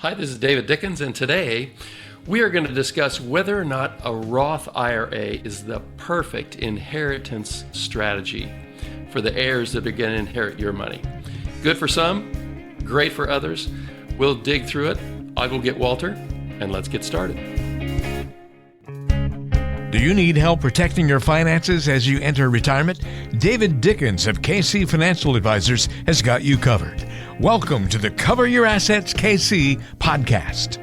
Hi, this is David Dickens, and today we are going to discuss whether or not a Roth IRA is the perfect inheritance strategy for the heirs that are going to inherit your money. Good for some, great for others. We'll dig through it. I will get Walter, and let's get started. Do you need help protecting your finances as you enter retirement? David Dickens of KC Financial Advisors has got you covered. Welcome to the Cover Your Assets KC podcast.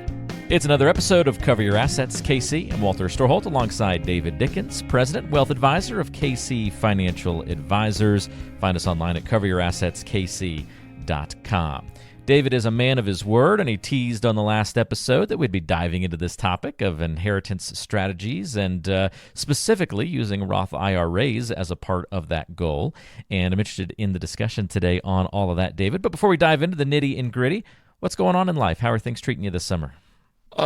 It's another episode of Cover Your Assets KC. I'm Walter Storholt alongside David Dickens, President, Wealth Advisor of KC Financial Advisors. Find us online at coveryourassetskc.com. David is a man of his word, and he teased on the last episode that we'd be diving into this topic of inheritance strategies and specifically using Roth IRAs as a part of that goal. And I'm interested in the discussion today on all of that, David. But before we dive into the nitty and gritty, what's going on in life? How are things treating you this summer?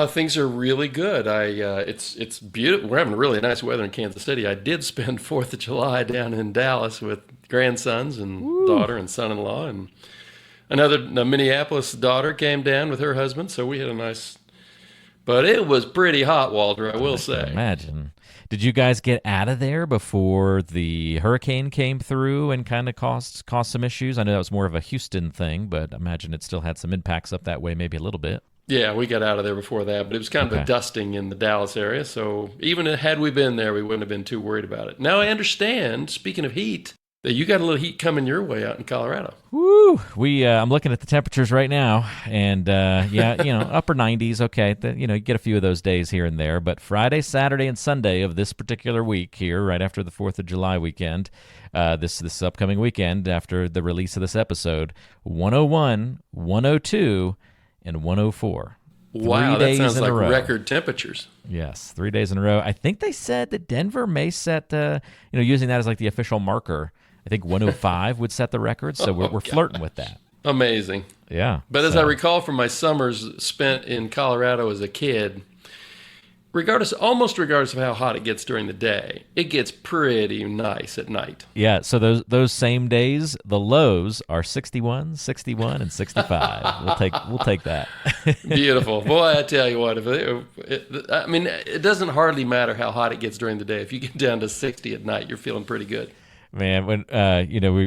Things are really good. It's beautiful. We're having really nice weather in Kansas City. I did spend 4th of July down in Dallas with grandsons and daughter and son-in-law, and a Minneapolis daughter came down with her husband, so we had a nice, but it was pretty hot, Walter, I will say. Imagine. Did you guys get out of there before the hurricane came through and kind of caused some issues? I know that was more of a Houston thing, but I imagine it still had some impacts up that way, maybe a little bit. Yeah, we got out of there before that, but it was kind of a dusting in the Dallas area, so even had we been there, we wouldn't have been too worried about it. Now I understand, speaking of heat, that you got a little heat coming your way out in Colorado. Woo! I'm looking at the temperatures right now, and upper 90s. Okay, you get a few of those days here and there. But Friday, Saturday, and Sunday of this particular week here, right after the 4th of July weekend, this upcoming weekend after the release of this episode, 101, 102, and 104. Wow, that sounds like record temperatures. Yes, 3 days in a row. I think they said that Denver may set, using that as like the official marker. I think 105 would set the record, so we're flirting with that. Amazing. Yeah. But as I recall from my summers spent in Colorado as a kid, almost regardless of how hot it gets during the day, it gets pretty nice at night. Yeah, so those same days, the lows are 61, 61, and 65. We'll take that. Beautiful. Boy, I tell you what, it doesn't hardly matter how hot it gets during the day. If you get down to 60 at night, you're feeling pretty good. Man, when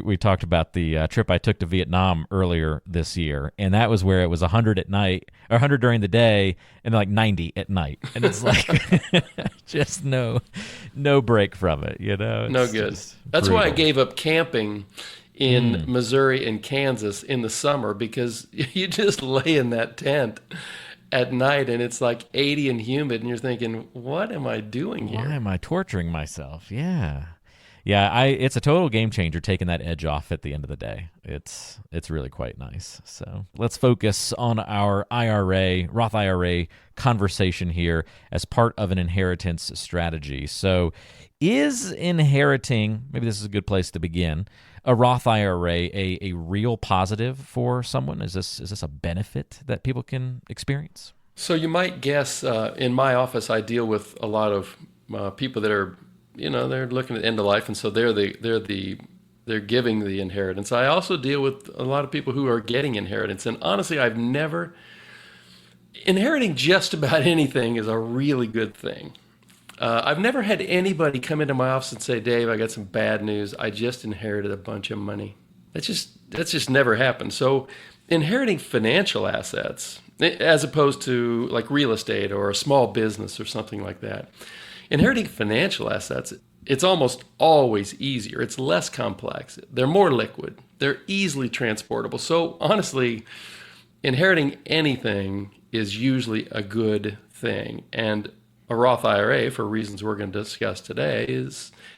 we talked about the trip I took to Vietnam earlier this year, and that was where it was 100 at night, or 100 during the day, and like 90 at night, and it's like just no break from it, It's no good. That's why I gave up camping in Missouri and Kansas in the summer, because you just lay in that tent at night, and it's like 80 and humid, and you're thinking, what am I doing here? Why am I torturing myself? Yeah. Yeah, it's a total game changer taking that edge off at the end of the day. It's really quite nice. So let's focus on our Roth IRA conversation here as part of an inheritance strategy. So is inheriting, maybe this is a good place to begin, a Roth IRA a real positive for someone? Is this a benefit that people can experience? So you might guess, in my office, I deal with a lot of people that are they're looking at end of life, and so they're giving the inheritance. I also deal with a lot of people who are getting inheritance, and honestly, inheriting just about anything is a really good thing. I've never had anybody come into my office and say, "Dave, I got some bad news. I just inherited a bunch of money." That's just never happened. So, inheriting financial assets, as opposed to like real estate or a small business or something like that. Inheriting financial assets, it's almost always easier. It's less complex. They're more liquid. They're easily transportable. So honestly, inheriting anything is usually a good thing. And a Roth IRA, for reasons we're going to discuss today,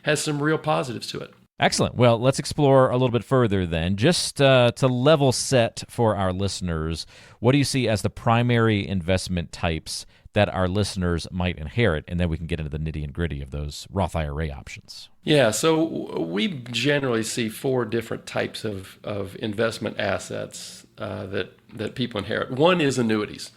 has some real positives to it. Excellent. Well, let's explore a little bit further then. Just to level set for our listeners, what do you see as the primary investment types that our listeners might inherit? And then we can get into the nitty and gritty of those Roth IRA options. Yeah, so we generally see 4 different types of investment assets that people inherit. One is annuities.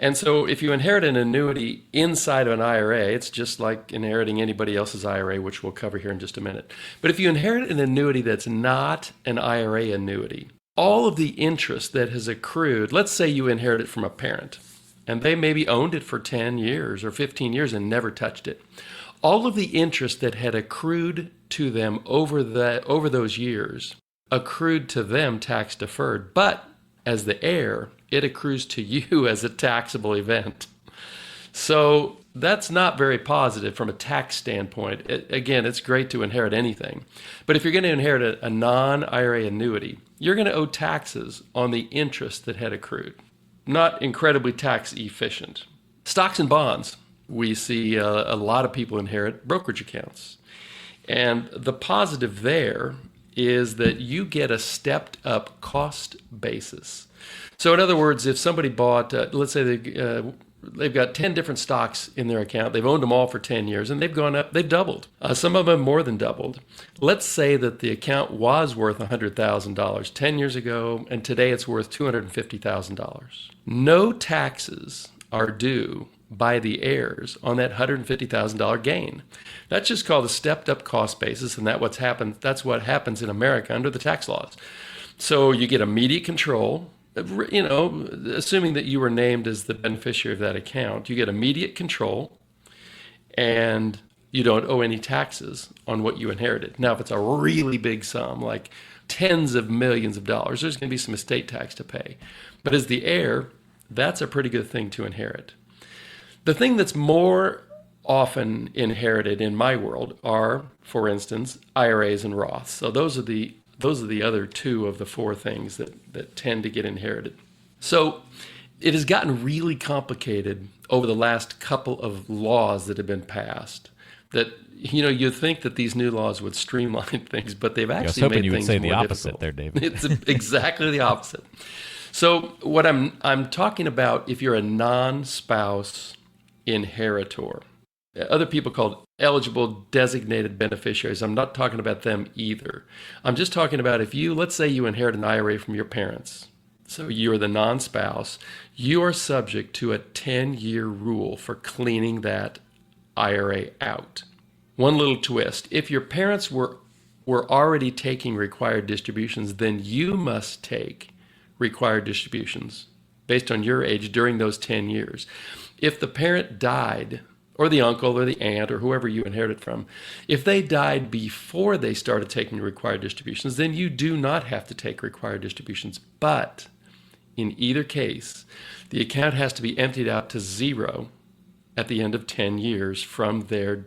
And so if you inherit an annuity inside of an IRA, it's just like inheriting anybody else's IRA, which we'll cover here in just a minute. But if you inherit an annuity that's not an IRA annuity, all of the interest that has accrued, let's say you inherit it from a parent, and they maybe owned it for 10 years or 15 years and never touched it. All of the interest that had accrued to them over those years accrued to them tax deferred, but as the heir, it accrues to you as a taxable event. So that's not very positive from a tax standpoint. Again, it's great to inherit anything. But if you're going to inherit a non-IRA annuity, you're going to owe taxes on the interest that had accrued. Not incredibly tax efficient. Stocks and bonds. We see a lot of people inherit brokerage accounts. And the positive there is that you get a stepped up cost basis. So in other words, if somebody bought, let's say they've got 10 different stocks in their account, they've owned them all for 10 years, and they've gone up, they've doubled. Some of them more than doubled. Let's say that the account was worth $100,000 10 years ago, and today it's worth $250,000. No taxes are due by the heirs on that $150,000 gain. That's just called a stepped up cost basis, and that's what happens in America under the tax laws. So you get immediate control. Assuming that you were named as the beneficiary of that account, you get immediate control and you don't owe any taxes on what you inherited. Now, if it's a really big sum, like tens of millions of dollars, there's going to be some estate tax to pay. But as the heir, that's a pretty good thing to inherit. The thing that's more often inherited in my world are, for instance, IRAs and Roths. So those are the other two of the four things that tend to get inherited. So it has gotten really complicated over the last couple of laws that have been passed. That, you'd think that these new laws would streamline things, but they've actually made things more difficult. I was hoping you would say the opposite there, David. It's exactly the opposite. So what I'm talking about, if you're a non-spouse inheritor, other people called eligible designated beneficiaries. I'm not talking about them either. I'm just talking about let's say you inherit an IRA from your parents. So you're the non-spouse. You are subject to a 10-year rule for cleaning that IRA out. One little twist. If your parents were already taking required distributions, then you must take required distributions based on your age during those 10 years. If the parent died, or the uncle or the aunt or whoever you inherited from, if they died before they started taking required distributions, then you do not have to take required distributions. But in either case, the account has to be emptied out to zero at the end of 10 years from their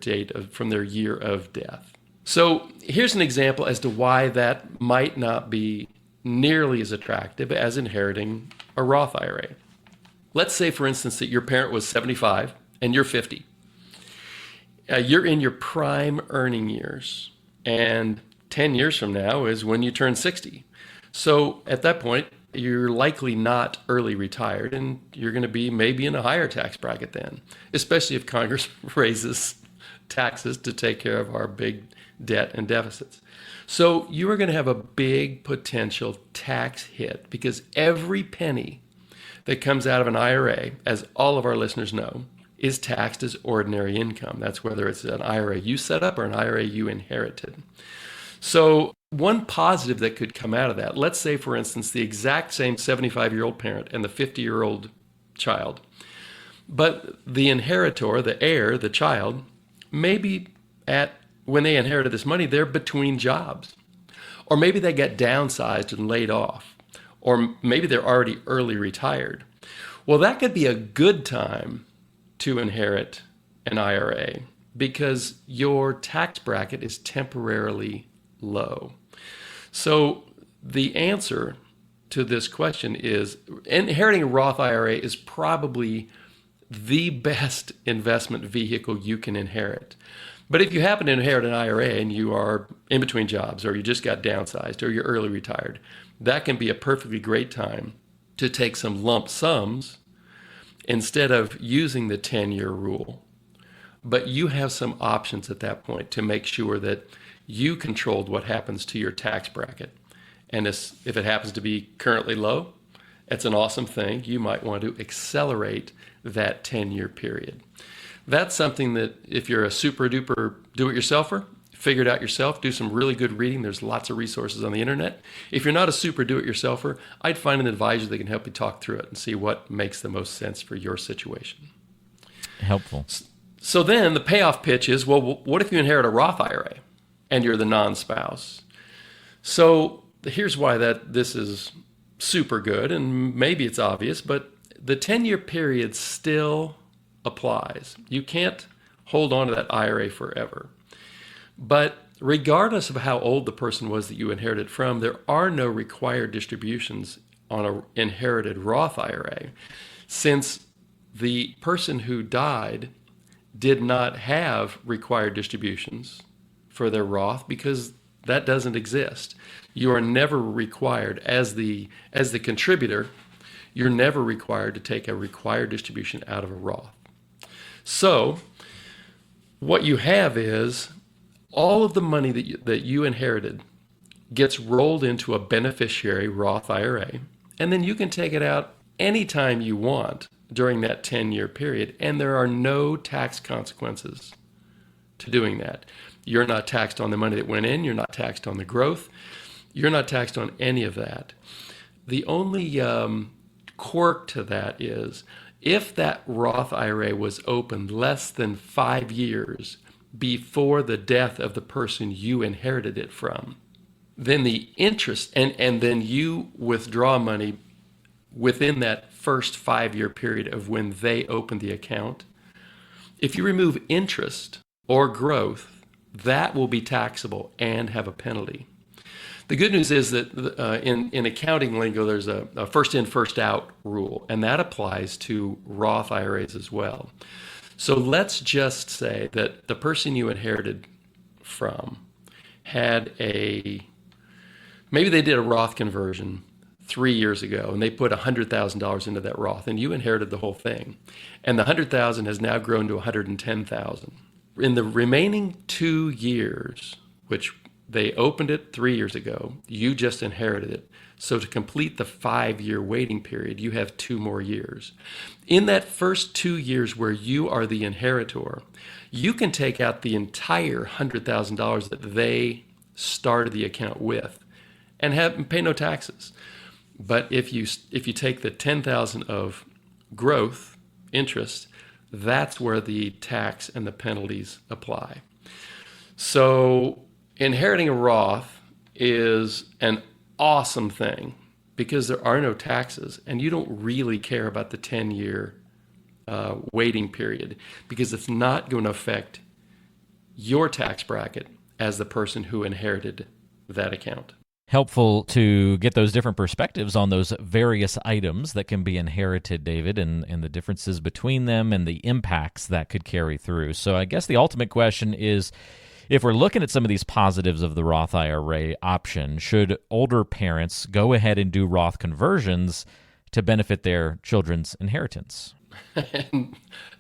year of death. So here's an example as to why that might not be nearly as attractive as inheriting a Roth IRA. Let's say, for instance, that your parent was 75 and you're 50. You're in your prime earning years, and 10 years from now is when you turn 60. So at that point, you're likely not early retired, and you're going to be maybe in a higher tax bracket then, especially if Congress raises taxes to take care of our big debt and deficits. So you are going to have a big potential tax hit because every penny that comes out of an IRA, as all of our listeners know, is taxed as ordinary income. That's whether it's an IRA you set up or an IRA you inherited. So one positive that could come out of that, let's say, for instance, the exact same 75-year-old parent and the 50-year-old child, but the inheritor, the heir, the child, maybe when they inherited this money, they're between jobs. Or maybe they got downsized and laid off. Or maybe they're already early retired. Well, that could be a good time to inherit an IRA because your tax bracket is temporarily low. So the answer to this question is inheriting a Roth IRA is probably the best investment vehicle you can inherit. But if you happen to inherit an IRA and you are in between jobs or you just got downsized or you're early retired, that can be a perfectly great time to take some lump sums instead of using the 10-year rule. But you have some options at that point to make sure that you controlled what happens to your tax bracket. And if it happens to be currently low, it's an awesome thing. You might want to accelerate that 10-year period. That's something that if you're a super duper do-it-yourselfer, figure it out yourself. Do some really good reading. There's lots of resources on the internet. If you're not a super do-it-yourselfer, I'd find an advisor that can help you talk through it and see what makes the most sense for your situation. Helpful. So then the payoff pitch is, well, what if you inherit a Roth IRA and you're the non-spouse? So here's why this is super good, and maybe it's obvious, but the 10-year period still applies. You can't hold on to that IRA forever. But regardless of how old the person was that you inherited from, there are no required distributions on an inherited Roth IRA, since the person who died did not have required distributions for their Roth, because that doesn't exist. You are never required, as the contributor, you're never required to take a required distribution out of a Roth. So what you have is all of the money that you inherited gets rolled into a beneficiary Roth IRA, and then you can take it out anytime you want during that 10-year period, and there are no tax consequences to doing that. You're not taxed on the money that went in. You're not taxed on the growth. You're not taxed on any of that. The only quirk to that is if that Roth IRA was opened less than 5 years before the death of the person you inherited it from, then the interest, and then you withdraw money within that first 5-year period of when they opened the account. If you remove interest or growth, that will be taxable and have a penalty. The good news is that in accounting lingo, there's a first in, first out rule, and that applies to Roth IRAs as well. So let's just say that the person you inherited from had maybe they did a Roth conversion 3 years ago, and they put $100,000 into that Roth, and you inherited the whole thing. And the $100,000 has now grown to $110,000. In the remaining 2 years, which they opened it 3 years ago, you just inherited it. So to complete the 5-year waiting period, you have 2 more years. In that first 2 years where you are the inheritor, you can take out the entire $100,000 that they started the account with and pay no taxes. But if you take the $10,000 of growth interest, that's where the tax and the penalties apply. So inheriting a Roth is an awesome thing because there are no taxes, and you don't really care about the 10-year waiting period because it's not going to affect your tax bracket as the person who inherited that account. Helpful to get those different perspectives on those various items that can be inherited, David, and the differences between them and the impacts that could carry through. So I guess the ultimate question is, if we're looking at some of these positives of the Roth IRA option, should older parents go ahead and do Roth conversions to benefit their children's inheritance?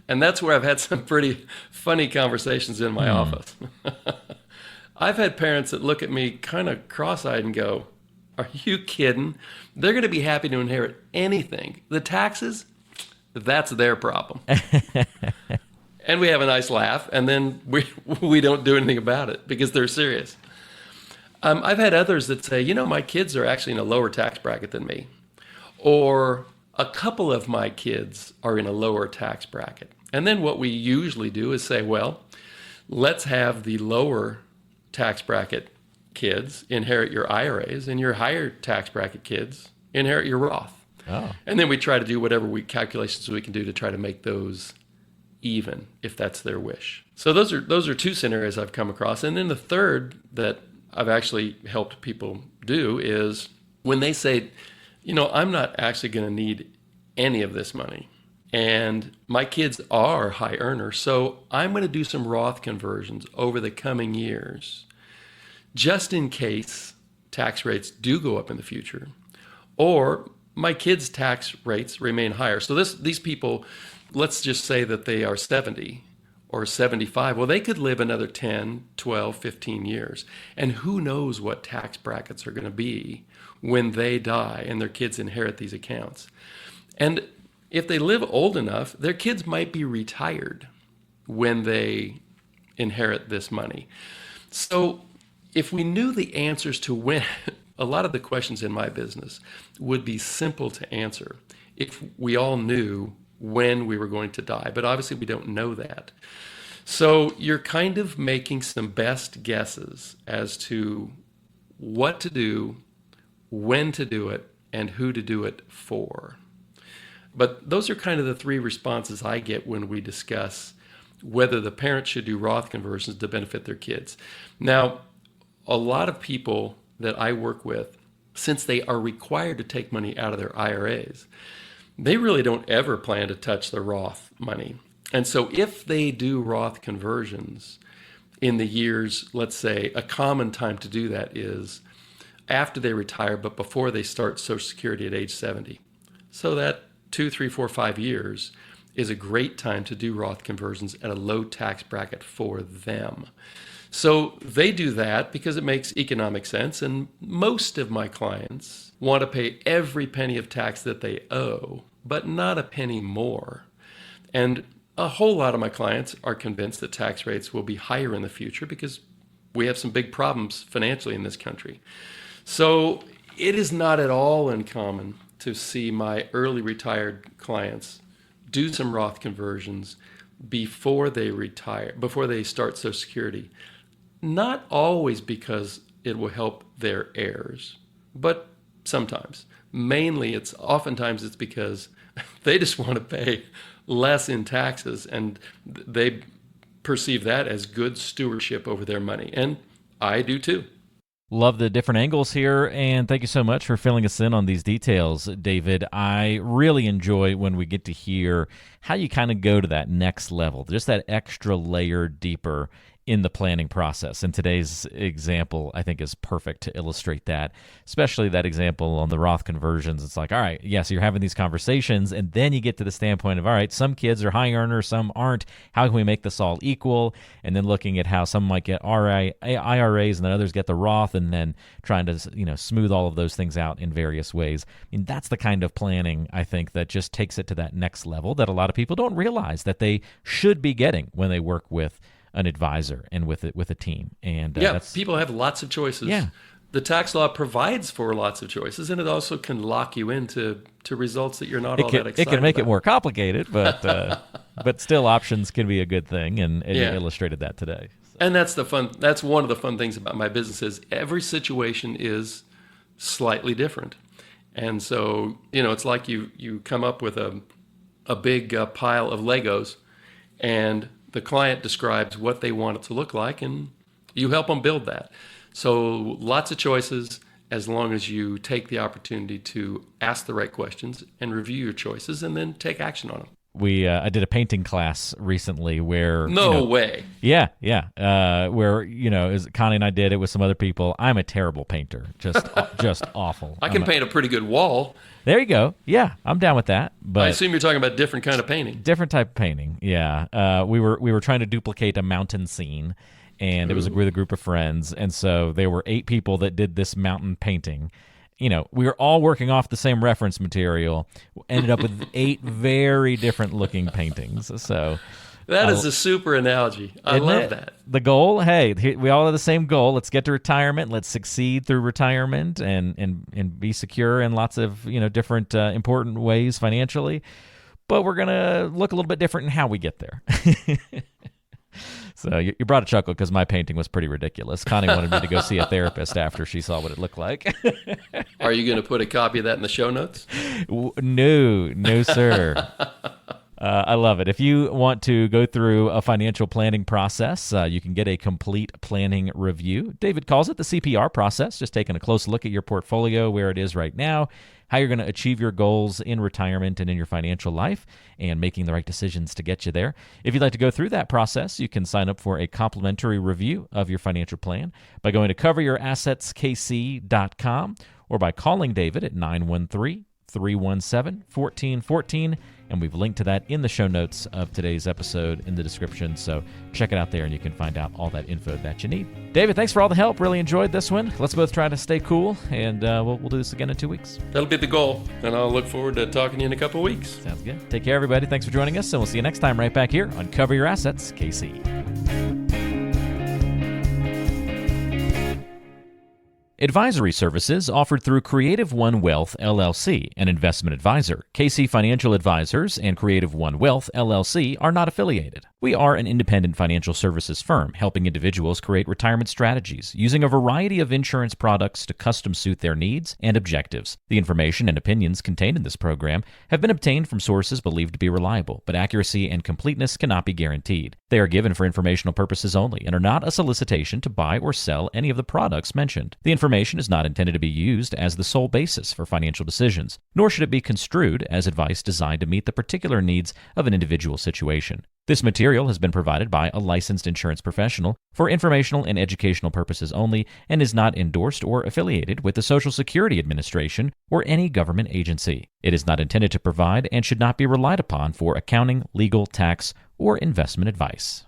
And that's where I've had some pretty funny conversations in my office. I've had parents that look at me kind of cross-eyed and go, "Are you kidding? They're going to be happy to inherit anything. The taxes, that's their problem." And we have a nice laugh, and then we don't do anything about it because they're serious. I've had others that say, my kids are actually in a lower tax bracket than me. Or a couple of my kids are in a lower tax bracket. And then what we usually do is say, well, let's have the lower tax bracket kids inherit your IRAs, and your higher tax bracket kids inherit your Roth. Oh. And then we try to do whatever calculations we can do to try to make those even, if that's their wish. So those are 2 scenarios I've come across. And then the third that I've actually helped people do is when they say, I'm not actually going to need any of this money, and my kids are high earners, so I'm going to do some Roth conversions over the coming years, just in case tax rates do go up in the future, or my kids' tax rates remain higher. So these people, let's just say that they are 70 or 75. Well, they could live another 10, 12, 15 years. And who knows what tax brackets are going to be when they die and their kids inherit these accounts. And if they live old enough, their kids might be retired when they inherit this money. So if we knew the answers to when, a lot of the questions in my business would be simple to answer if we all knew when we were going to die. But obviously we don't know that. So you're kind of making some best guesses as to what to do, when to do it, and who to do it for. But those are kind of the three responses I get when we discuss whether the parents should do Roth conversions to benefit their kids. Now, a lot of people that I work with, since they are required to take money out of their IRAs, they really don't ever plan to touch the Roth money. And so if they do Roth conversions in the years, let's say a common time to do that is after they retire, but before they start Social Security at age 70. So that 2, 3, 4, 5 years is a great time to do Roth conversions at a low tax bracket for them. So they do that because it makes economic sense, and most of my clients want to pay every penny of tax that they owe, but not a penny more. And a whole lot of my clients are convinced that tax rates will be higher in the future because we have some big problems financially in this country. So it is not at all uncommon to see my early retired clients do some Roth conversions before they retire, before they start Social Security. Not always because it will help their heirs, but sometimes. Mainly, oftentimes it's because they just want to pay less in taxes, and they perceive that as good stewardship over their money. And I do too. Love the different angles here, and thank you so much for filling us in on these details, David. I really enjoy when we get to hear how you kind of go to that next level, just that extra layer deeper in the planning process. And today's example, I think, is perfect to illustrate that, especially that example on the Roth conversions. It's like, all right, yes, you're having these conversations, and then you get to the standpoint of, all right, some kids are high earners, some aren't. How can we make this all equal? And then looking at how some might get IRAs and then others get the Roth, and then trying to, smooth all of those things out in various ways. I mean, that's the kind of planning, I think, that just takes it to that next level that a lot of people don't realize that they should be getting when they work with an advisor and with a team. And people have lots of choices. Yeah. The tax law provides for lots of choices, and it also can lock you into results that you're not all that excited It can make about. it more complicated, but but still options can be a good thing, and you illustrated that today. So. And that's one of the fun things about my business is every situation is slightly different. And so, it's like you come up with a big pile of Legos, and the client describes what they want it to look like, and you help them build that. So lots of choices, as long as you take the opportunity to ask the right questions and review your choices and then take action on them. I did a painting class recently where... No way. Yeah. Where, as Connie and I did it with some other people. I'm a terrible painter. Just awful. I can paint a pretty good wall. There you go. Yeah, I'm down with that. But I assume you're talking about different kind of painting. Different type of painting, yeah. We were trying to duplicate a mountain scene, and it was with a group of friends. And so there were 8 people that did this mountain painting. We were all working off the same reference material, ended up with 8 very different looking paintings. So that is a super analogy. I love that. The goal, hey, we all have the same goal. Let's get to retirement. Let's succeed through retirement and be secure in lots of, different important ways financially. But we're going to look a little bit different in how we get there. So you brought a chuckle because my painting was pretty ridiculous. Connie wanted me to go see a therapist after she saw what it looked like. Are you going to put a copy of that in the show notes? No, sir. I love it. If you want to go through a financial planning process, you can get a complete planning review. David calls it the CPR process, just taking a close look at your portfolio, where it is right now, how you're going to achieve your goals in retirement and in your financial life, and making the right decisions to get you there. If you'd like to go through that process, you can sign up for a complimentary review of your financial plan by going to coveryourassetskc.com or by calling David at 913-317-1414, and we've linked to that in the show notes of today's episode in the description, so check it out there and you can find out all that info that you need. David, thanks for all the help. Really enjoyed this one. Let's both try to stay cool, and we'll do this again in 2 weeks. That'll be the goal, and I'll look forward to talking to you in a couple of weeks. Sounds good. Take care, everybody. Thanks for joining us, and we'll see you next time right back here on Cover Your Assets KC. Advisory services offered through Creative One Wealth, LLC, an investment advisor. KC Financial Advisors and Creative One Wealth, LLC are not affiliated. We are an independent financial services firm helping individuals create retirement strategies using a variety of insurance products to custom suit their needs and objectives. The information and opinions contained in this program have been obtained from sources believed to be reliable, but accuracy and completeness cannot be guaranteed. They are given for informational purposes only and are not a solicitation to buy or sell any of the products mentioned. The information is not intended to be used as the sole basis for financial decisions, nor should it be construed as advice designed to meet the particular needs of an individual situation. This material has been provided by a licensed insurance professional for informational and educational purposes only and is not endorsed or affiliated with the Social Security Administration or any government agency. It is not intended to provide and should not be relied upon for accounting, legal, tax, or investment advice.